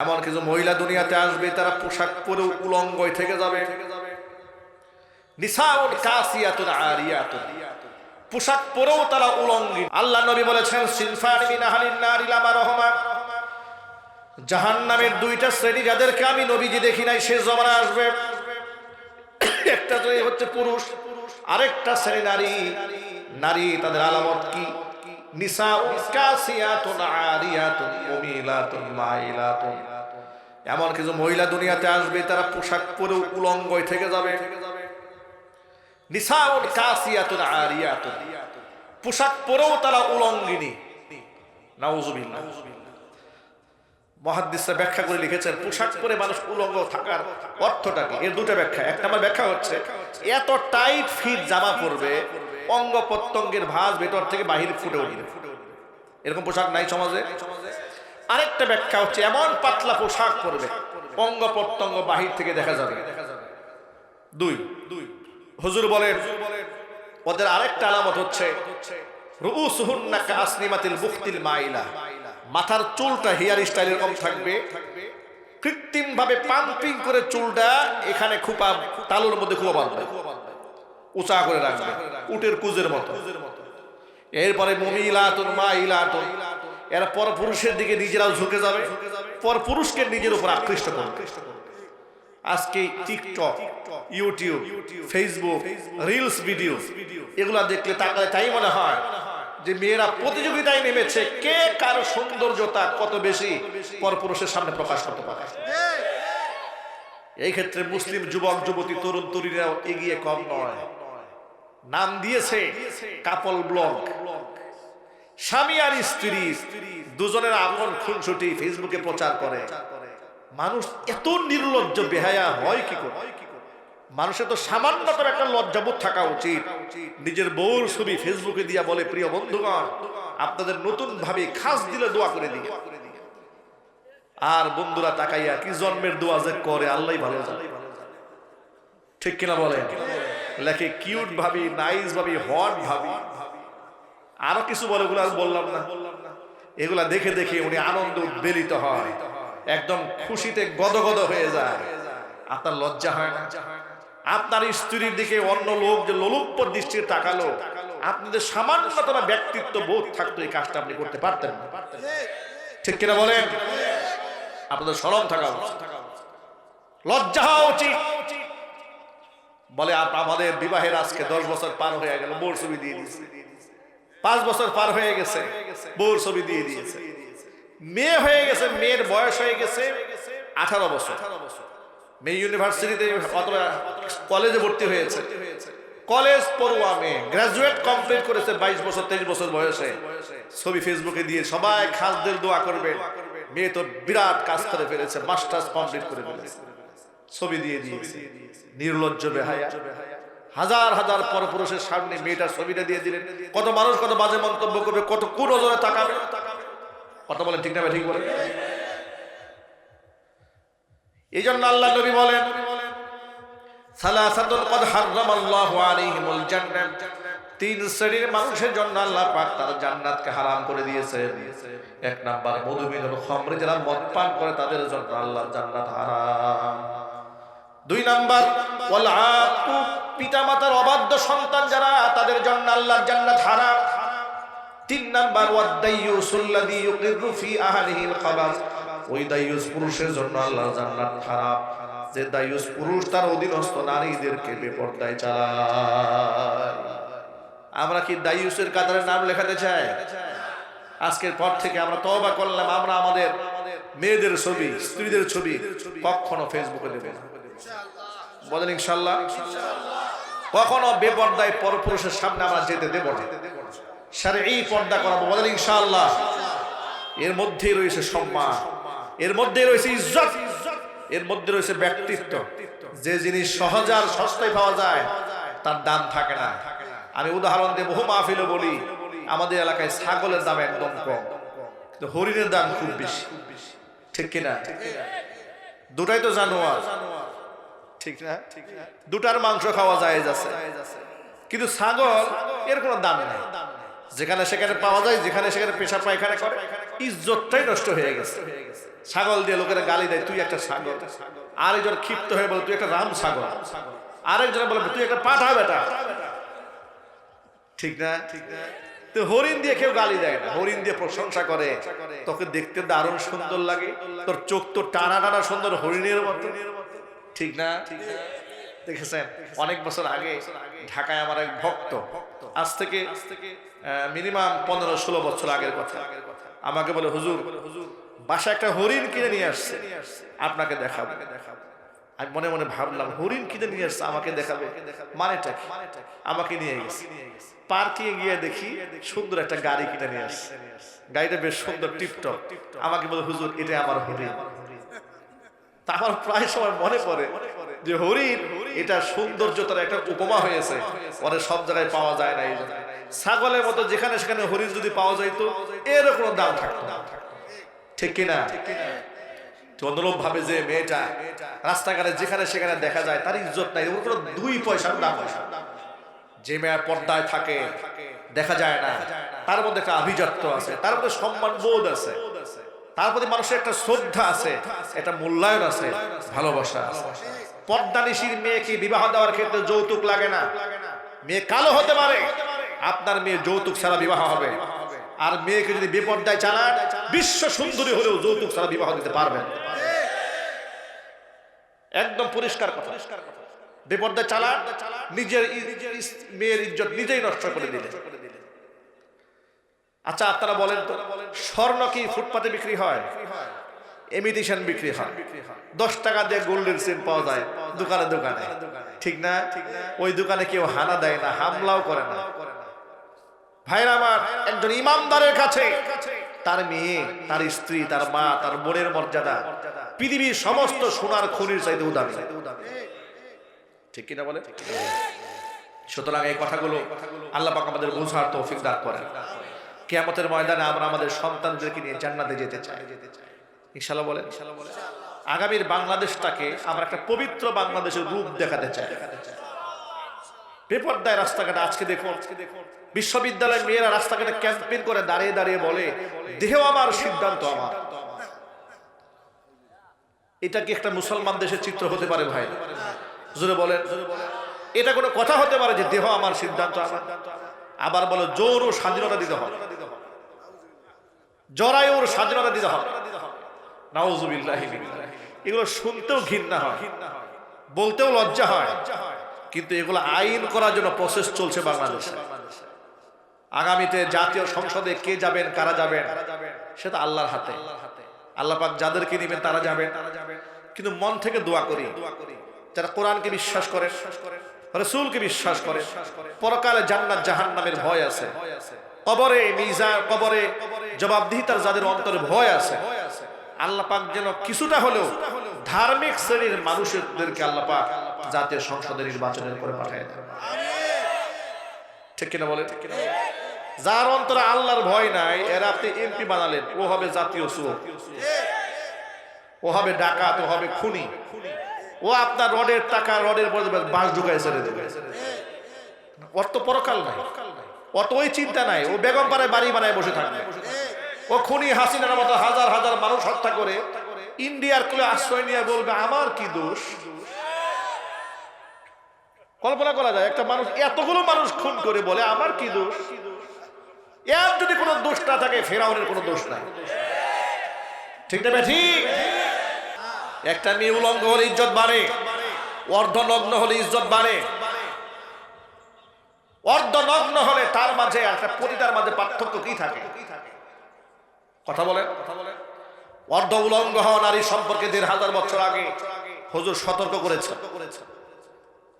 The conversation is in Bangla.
এমন কিছু মহিলা দুনিয়াতে আসবে তারা পোশাক পরে উলঙ্গ থেকে যাবে। নিসাউন কাসিয়াতুন আরিয়াতুন, পোশাক পরেও তারা উলঙ্গী। আল্লাহ নবী বলেছেন সিনফান মিন আহলিন নার লা মারহুমা, জাহান্নামের দুইটা শ্রেণী যাদেরকে আমি নবীজি দেখি নাই সে জমানা আসবে। একটা শ্রেণী হচ্ছে পুরুষ, আরেকটা শ্রেণী নারী। নারী তাদের আলামত কি? নিসাউন কাসিয়াতুন আরিয়াতুন মুমিলাতুন মাইলাতুন, এমন কিছু মহিলা দুনিয়াতে আসবে তারা পোশাক পরে উলঙ্গ থেকে যাবে। নিসাউন কাসিয়াতুন আরিয়াতুন, পোশাক পরেও তারা উলঙ্গিনী। নাউজুবিল্লাহ। মুহাদ্দিসরা ব্যাখ্যা করে লিখেছেন পোশাক পরে মানুষ উলঙ্গ থাকার অর্থটা কি। এর দুটো ব্যাখ্যা। এক নম্বর ব্যাখ্যা হচ্ছে এত টাইট ফিট জামা পরবে অঙ্গ প্রত্যঙ্গের ভাঁজ ভেতর থেকে বাহির ফুটে উঠবে, এরকম পোশাক নাই সমাজে। আরেকটা ব্যাখ্যা হচ্ছে এমন পাতলা পোশাক পরবে অঙ্গ প্রত্যঙ্গ বাহির থেকে দেখা যাবে। দুই, হুজুর বলেন ওদের আরেকটা আলামত হচ্ছে রুউসুহুন্না কাসনিমাতিল বুখতিল মাইলা, মাথার চুলটা হেয়ার স্টাইল এরকম থাকবে, কৃত্রিম ভাবে পাম্পিং করে চুলটা এখানে খোপা তালুর মধ্যে খোপা বাঁধবে, উঁচা করে রাখবে উটের কুজের মতো। এরপরে মুমিলাতুন মাইলাতুন, এরা পরপুরুষের দিকে নিজেরাও ঝুঁকে যাবে, পরপুরুষকে নিজের উপর আকৃষ্ট করবে। আজকে TikTok, YouTube, Facebook, reels video এগুলা দেখলে তাই মনে হয় যে মেয়েরা প্রতিযোগিতায় নেমেছে কে কার সৌন্দর্যতা কত বেশি পরপুরুষের সামনে প্রকাশ করতে পারে। এই ক্ষেত্রে মুসলিম যুবক যুবতী তরুণ তরুণীরাও এগিয়ে কম নয়। নাম দিয়েছে কাপল ব্লগ। স্বামী আর স্ত্রী দুজনের আপন খুনসুটি ফেসবুকে প্রচার করে। মানুষ এত নির্লজ্জ বেহায়া হয় কি করে? মানুষের তো সামান্যতম একটা লজ্জাবোধ থাকা উচিত। নিজের বউর ছবি ফেসবুকে দিয়া বলে প্রিয় বন্ধুগণ আপনাদের নতুন ভাবে খাস দিলে দোয়া করে দিয়ে। আর বন্ধুরা তাকাইয়া কি জন্মের দোয়া যে করে আল্লাহই ভালো জানে, ঠিক কিনা বলে? লেখে কিউট ভাবি, নাইস ভাবি, হট ভাবি, আরো কিছু বলে, ওগুলো আর বললাম না। এগুলা দেখে দেখে উনি আনন্দ উদ্বেলিত হয়, একদম খুশিতে গদগদ হয়ে যায়। আপনার লজ্জা হয় না? আপনার স্ত্রীর দিকে অন্য লোক যে লোলুপ্য দৃষ্টির তাকালো, আপনাদের সামান্যতম ব্যক্তিত্ব বোধ থাকতো এই কাজটা আপনি করতে পারতেন না, ঠিক কিনা বলেন? আপনাদের শরম থাকা উচিত, লজ্জা হওয়া উচিত। বলে আমাদের বিবাহের আজকে 10 বছর পার হয়ে গেল, বউর ছবি দিয়ে দিয়েছে। 5 বছর পার হয়ে গেছে, বউর ছবি দিয়ে দিয়েছে। মেয়ে হয়ে গেছে, মেয়ের বয়স হয়ে গেছে 18 বছর। মেয়ে ইউনিভার্সিটিতে অথবা কলেজে ভর্তি হয়েছে, কলেজ পড়ুয়া মেয়ে, গ্রাজুয়েট কমপ্লিট করেছে 22 বছর 23 বছর বয়সে। ছবি ফেসবুকে দিয়ে সবাই খাসদের দোয়া করবে, মেয়ে তো বিরাট কাজ করে ফেলেছে, মাস্টার্স কমপ্লিট করে ফেলেছে, ছবি দিয়ে দিয়েছে। নির্লজ্জ বেহায়া। হাজার হাজার পরপুরুষের সামনে মেয়েটার ছবিটা দিয়ে দিলেন। কত মানুষ কত বাজে মন্তব্য করবে, কত কুনজরে তাকাবে। কথা বলেন ঠিক না? ঠিক বলেন। এই জন্য আল্লাহ নবী বলেন সালাসাতুন কদ হারামাল্লাহু আলাইহিমুল জান্নাহ, 3 শ্রেণীর মানুষের জন্য আল্লাহ পাক তার জান্নাতকে হারাম করে দিয়েছেন। 1 নাম্বার মধুমিনুল খামর, যারা মদ পান করে তাদের জন্য আল্লাহর জান্নাত হারাম। 2 নাম্বার ওয়াল আকু, পিতামাতার অবাধ্য সন্তান যারা, তাদের জন্য আল্লাহর জান্নাত হারাম। 3 নাম্বার ওয়াদ দাইয়ুসুল্লাযী ইউকিরু ফি আহলিহিল খাবাস, ওই দাইয়ুস পুরুষের জন্য আল্লাহর জান্নাত হারাম যে দাইয়ুস পুরুষ তার অধীনস্থ নারীদেরকে বেপরদায় চালায়। আমরা কি দাইয়ুসের কাতারে নাম লেখাতে চাই? আজকের পর থেকে আমরা তওবা করলাম, আমরা আমাদের মেয়েদের ছবি, স্ত্রীদের ছবি কখনো ফেসবুকে দেব না। বলেন ইনশাআল্লাহ। কখনো বেপরদায় পরপুরুষের সামনে আমরা যেতে দেব না। শারঈ পর্দা করাবো, বলেন ইনশাআল্লাহ। এর মধ্যেই রয়েছে সম্মান, এর মধ্যে রয়েছে ইজ্জত, এর মধ্যে রয়েছে ব্যক্তিত্ব। যে জিনিস সহজে আর সস্তায় পাওয়া যায় তার দাম থাকে না। আমি উদাহরণ দিয়ে বহু মাহফিলে বলি, আমাদের এলাকায় ছাগলের দাম একদম কম, কিন্তু হরিণের দাম খুব বেশি, ঠিক কিনা? দুটাই তো জানোয়ার, ঠিক না? দুটার মাংস খাওয়া যায় যাচ্ছে, কিন্তু ছাগল এর কোনো দাম নেই। যেখানে সেখানে পাওয়া যায়, যেখানে সেখানে পেশাব পায়খানা করে, ইজ্জতটাই নষ্ট হয়ে গেছে। ছাগল দিয়ে লোকেরা গালি দেয়, তুই একটা ছাগল। আরেকজন ক্ষিপ্ত হয়ে বলে তুই একটা রাম ছাগল। আরেকজন বলে তুই একটা পাঠা বেটা। ঠিক না? তো হরিণ দিয়ে কেউ গালি দেয় না, হরিণ দিয়ে প্রশংসা করে, তোকে দেখতে দারুণ সুন্দর লাগে, তোর চোখ তো টানা টানা সুন্দর হরিণের মতো। ঠিক না? দেখেছেন অনেক বছর আগে ঢাকায় আমার এক ভক্ত, আজ থেকে মিনিমাম 15-16 বছর আগের কথা, আমাকে বলে হুজুর বাসা একটা হরিণ কিনে নিয়ে আসছে, আপনাকে দেখাবো। আমি মনে মনে ভাবলাম হরিণ কিনে নিয়ে আসছে আমাকে দেখাবে, মানেটা কি? আমাকে নিয়ে গেছে পার্কে, গিয়ে দেখি সুন্দর একটা গাড়ি কিনে নিয়ে আসছে, গাড়িটা বেশ সুন্দর টিপটপ। আমাকে বলে হুজুর এটা আমার হরিণ। তা আমার প্রায় সময় মনে পড়ে যে হরিণ এটা সৌন্দর্যতার একটা উপমা হয়েছে, পরে সব জায়গায় পাওয়া যায় না। এই ছাগলের মতো যেখানে সেখানে হরিণ যদি পাওয়া যাইতো এর কোনো দাম থাকতো না। ঠিক কিনা? অনুরূপ ভাবে যে মেয়েটা রাস্তাঘাটে যেখানে সেখানে দেখা যায় তার ইজ্জত নাই, ওর কোনো 2 পয়সার দাম নাই। যে মেয়ে পর্দায় থাকে দেখা যায় না, তার মধ্যে একটা আভিজাত্য আছে, তার মধ্যে সম্মান বোধ আছে, তার প্রতি মানুষের একটা শ্রদ্ধা আছে, একটা মূল্যায়ন আছে, ভালোবাসা আছে। পর্দানিশীর মেয়েকে বিবাহ দেওয়ার ক্ষেত্রে যৌতুক লাগে না। মেয়ে কালো হতে পারে, আপনার মেয়ে যৌতুক ছাড়া বিবাহ হবে। আর মেয়েকে যদি বেপর্দায় চালান, বিশ্ব সুন্দরী হলেও যৌতুক ছাড়া বিবাহ দিতে পারবেন। একদম পরিষ্কার কথা। বেপর্দায় চালান, নিজের মেয়ের ইজ্জত নিজেই নষ্ট করে দিলেন। আচ্ছা আপনারা বলেন তো, স্বর্ণ কি ফুটপাতে বিক্রি হয়? ইমিটেশন বিক্রি হয়। 10 টাকা দিয়ে গোল্ডের চেন পাওয়া যায় দোকানে দোকানে। ঠিক না? ওই দোকানে কেউ হানা দেয় না, হামলাও করে না। ভাইরা আমার, একজন ইমানদারের কাছে তার মেয়ে, তার স্ত্রী, তার মা, তার বোনের মর্যাদা পৃথিবীর সমস্ত সোনার খনির চাইতে দামি। ঠিক কিনা বলে? সুতরাং এই কথাগুলো আল্লাহ পাক আমাদের বোঝার তৌফিক দান করেন। কিয়ামতের ময়দানে আমরা আমাদের সন্তানদেরকে নিয়ে জান্নাতে যেতে চাই, ইনশাআল্লাহ বলেন। আগামীর বাংলাদেশটাকে আমরা একটা পবিত্র বাংলাদেশের রূপ দেখাতে চাই। বেপরদায় রাস্তাঘাটে আজকে দেখুন, বিশ্ববিদ্যালয়ের মেয়েরা রাস্তাঘাটে ক্যাম্পেইন করে দাঁড়িয়ে দাঁড়িয়ে বলে দেহ আমার, সিদ্ধান্ত আমার। এটা কি একটা মুসলমান দেশের চিত্র হতে পারে ভাই? জোরে বলেন। এটা কোনো কথা হতে পারে যে দেহ আমার, সিদ্ধান্ত আমার? আবার বলো জোর ও স্বাধীনতা দিতে হবে, জরায়ুর স্বাধীনতা দিতে হবে। নাউজুবিল্লাহি মিনাল্লাহ। এগুলো শুনতেও ঘৃণা হয়, বলতেও লজ্জা হয়, কিন্তু এগুলো আইন করার জন্য প্রসেস চলছে বাংলাদেশে। আগামীতে জাতীয় সংসদে কে যাবেন, কারা যাবেন, সেটা আল্লাহর হাতে। আল্লাহ পাক যাদেরকে নেবেন তারা যাবেন। কিন্তু মন থেকে দোয়া করি, যারা কোরআনকে বিশ্বাস করে, রাসূলকে বিশ্বাস করে, পরকালে জান্নাত জাহান্নামের ভয় আছে, কবরে মিজান, কবরে জবাবদিহিতার যাদের অন্তরে ভয় আছে, আল্লাহ পাক যেন কিছুটা হলেও ধার্মিক শ্রেণীর মানুষদেরকে আল্লাহ পাক জাতীয় সংসদের নির্বাচনের করে পাঠায় দেন। ঠিক কিনা বলে? যার অন্তরে আল্লাহর ভয় নাই, এরা আপনি এমপি বানালেন, ও হবে জাতীয় চোর, ও হবে ডাকাত, ও হবে খুনি, ও আপনার রডের টাকা রডের পরে বাস ঢুকায় ছেড়ে দেবে। ওর তো পরকাল নাই, অত ওই চিন্তা নাই, ও বেগম পাড়ায় বাড়ি বানায় বসে থাকবে। ও খুনি হাসিনার মতো হাজার হাজার মানুষ হত্যা করে ইন্ডিয়ার কোলে আশ্রয় নিয়ে বলবে আমার কি দোষ? কল্পনা করা যায় একটা মানুষ এতগুলো মানুষ খুন করে বলে আমার কি দোষ? এর যদি কোনো দোষ না থাকে, ফেরাউনের কোনো দোষ নাই। ঠিক না ঠিক? একটা মেয়ে উলঙ্গ হলে ইজ্জত বাড়ে, অর্ধনগ্ন হলে ইজ্জত বাড়ে। অর্ধনগ্ন হলে তার মাঝে একটা পতিতার মাঝে পার্থক্য কি থাকে? কথা বলেন। অর্ধ উলঙ্গ হওয়া নারী সম্পর্কে 1500 বছর আগে হুজুর সতর্ক করেছে।